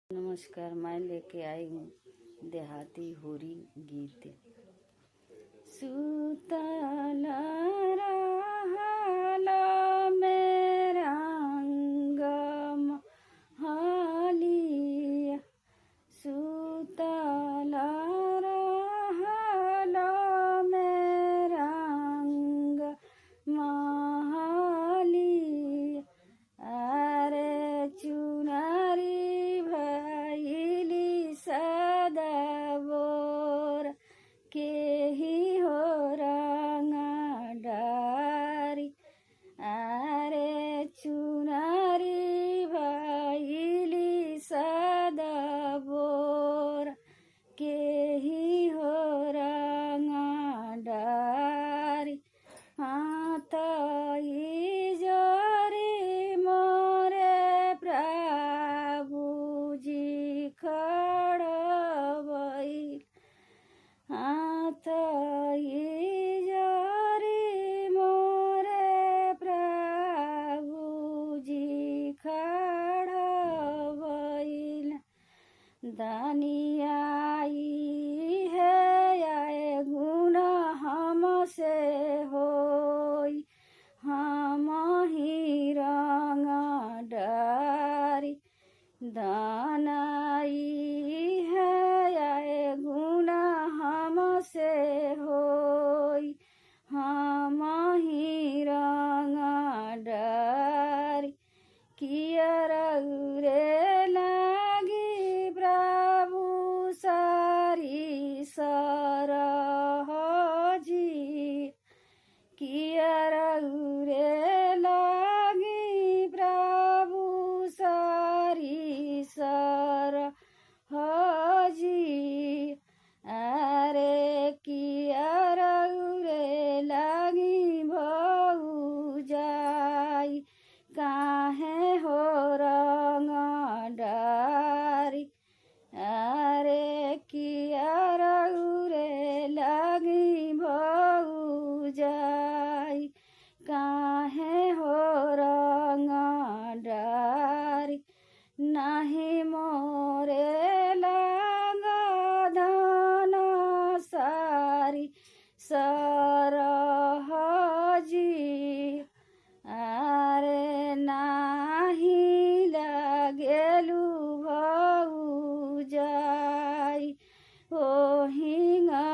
नमस्कार, मैं लेके आई हूँ देहाती होरी गीत। सुतल रहल मेरा अंगम हालिया, सुतल रहल मेरा अंग हालिया। अरे चुनारी भइली सदाबोर, के ही हो रंगा डारी। अरे चुनारी भइली सदाबोर, के ही हो रंगा डारी। हाथ जोरी मोरे प्रभुजी खड़बई, हाथ जोरी मोरे प्रभुजी खड़बई। दानियाई है आए गुण हमसे होई, हम ही रंग डारी। दानाई है आए गुण हमसे होई, हम ही रंग डारी। कियर रे लागी प्रभु सारी सरहजी, कियर रे लागी प्रभु सारी सरहजी। अरे कियर रे लागी भौजाई, काहे हो रंग डारी। अरे कियर रे लागी भौजाई, काहे हो रंग डारी। नाही मोरे लाग धन सारी सरहजी। अरे नाही लागेलु भौजाई, ओ हिंगा